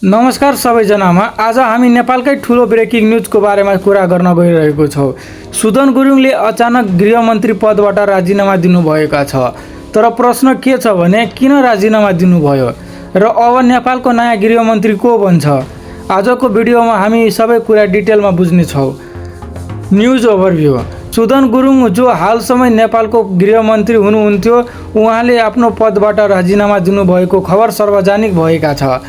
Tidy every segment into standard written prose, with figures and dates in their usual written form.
नमस्कार सबैजनामा। आज हामी नेपालकै ठुलो ब्रेकिङ न्युजको बारेमा कुरा गर्न गइरहेको छौँ। सुदन गुरुङले अचानक गृहमन्त्री पदबाट राजीनामा दिनुभएका छ। तर प्रश्न के छ भने किन राजीनामा दिनुभयो र अब नेपालको नयाँ गृहमन्त्री को बन्छ? आजको भिडियोमा हामी सबै कुरा डिटेलमा बुझ्नेछौँ। News overview. सुदन गुरुङ जो हालसम्म नेपालको गृहमन्त्री हुनुहुन्थ्यो, उहाँले आफ्नो पदबाट राजीनामा दिनुभएको खबर सार्वजनिक भएका छ।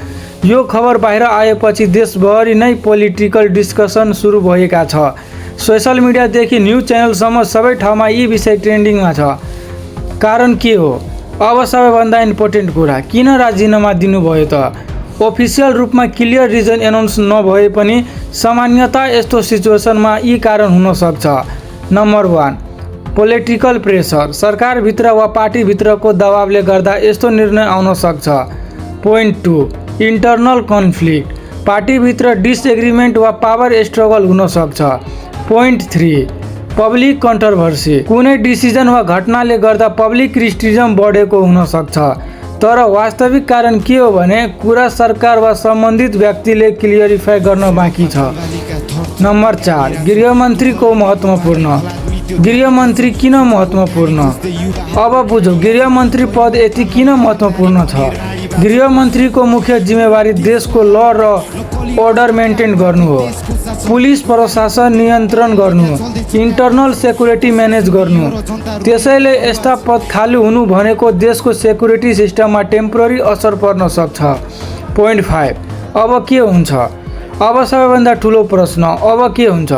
यो खबर बाहिर आएपछि देशभरि नै पोलिटिकल डिस्कसन सुरु भएका छ। सोशल मिडियादेखि न्युज च्यानलसम्म सबै ठाउँमा यी विषय ट्रेन्डिङमा छ। कारण के हो? अब सबैभन्दा इम्पोर्टेन्ट कुरा, किन राजीनामा दिनुभयो त? अफिसियल रूपमा क्लियर रिजन एनाउन्स नभए पनि सामान्यतः यस्तो सिचुएसनमा यी कारण हुन सक्छ। Number 1, political pressure. सरकारभित्र वा पार्टीभित्रको दबावले गर्दा यस्तो निर्णय आउन सक्छ। Point 2, internal conflict. पार्टीभित्र डिसएग्रिमेन्ट वा पावर स्ट्रगल हुन सक्छ। Point 3, public controversy. कुनै डिसिजन वा घटनाले गर्दा पब्लिक क्रिटिसिजम बढेको हुन सक्छ। तर वास्तविक कारण के हो भने कुरा सरकार वा सम्बन्धित व्यक्तिले क्लियरिफाई गर्न बाँकी छ। नम्बर 4, गृहमन्त्रीको महत्त्वपूर्ण। गृहमन्त्री किन महत्त्वपूर्ण? अब बुझौँ, गृहमन्त्री पद यति किन महत्त्वपूर्ण छ। गृहमन्त्रीको मुख्य जिम्मेवारी देशको ल र अर्डर मेन्टेन गर्नु हो, पुलिस प्रशासन नियन्त्रण गर्नु, इन्टरनल सेक्युरिटी म्यानेज गर्नु। त्यसैले यस्ता पद खाली हुनु भनेको देशको सेक्युरिटी सिस्टममा टेम्पोररी असर पर्न सक्छ। पोइन्ट 5, अब के हुन्छ? अब सबैभन्दा ठुलो प्रश्न, अब के हुन्छ?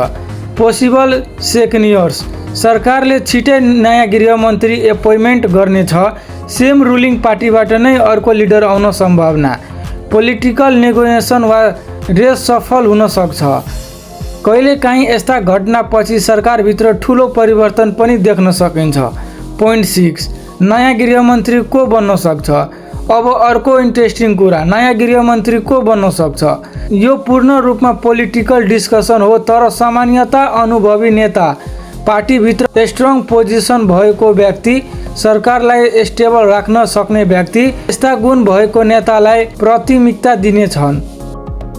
पोसिबल सेक्नियर्स। सरकारले छिटै नयाँ गृहमन्त्री एपोइन्टमेन्ट गर्नेछ। सेम रुलिङ पार्टीबाट नै अर्को लिडर आउन सम्भावना। पोलिटिकल नेगोसिएसन वा रेस सफल हुन सक्छ। कहिलेकाहीँ यस्ता घटनापछि सरकारभित्र ठुलो परिवर्तन पनि देख्न सकिन्छ। पोइन्ट 6, नयाँ गृहमन्त्री को बन्न सक्छ? अब अर्को इन्ट्रेस्टिङ कुरा, नयाँ गृहमन्त्री को बन्न सक्छ? यो पूर्ण रूपमा पोलिटिकल डिस्कसन हो, तर सामान्यतः अनुभवी नेता, पार्टीभित्र स्ट्रङ पोजिसन भएको व्यक्ति, सरकारलाई स्टेबल राख्न सक्ने व्यक्ति, यस्ता गुण भएको नेतालाई प्राथमिकता दिनेछन्।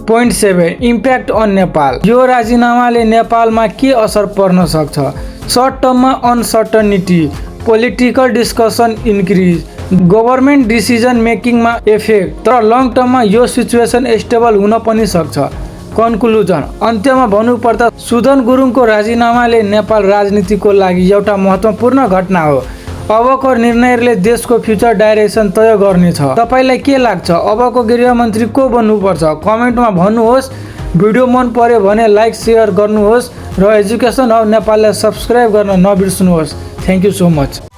Point 7, impact on Nepal. यो राजीनामाले नेपालमा के असर पर्न सक्छ? सर्ट टर्ममा uncertainty, political discussion increase, government decision मेकिङमा इफेक्ट। तर लङ टर्ममा यो सिचुएसन स्टेबल हुन पनि सक्छ। कन्क्लुजन, अन्त्यमा भन्नुपर्दा सुदन गुरुङको राजीनामाले नेपाल राजनीतिको लागि एउटा महत्त्वपूर्ण घटना हो। अबको निर्णयले देशको फ्युचर डाइरेक्सन तय गर्नेछ। तपाईलाई के लाग्छ? अबको गृहमन्त्री को बन्नुपर्छ? कमेन्टमा भन्नुहोस्। भिडियो मन पर्यो भने लाइक सेयर गर्नुहोस् र एजुकेसन हब नेपाललाई सब्स्क्राइब गर्न नबिर्सनुहोस्। Thank you so much.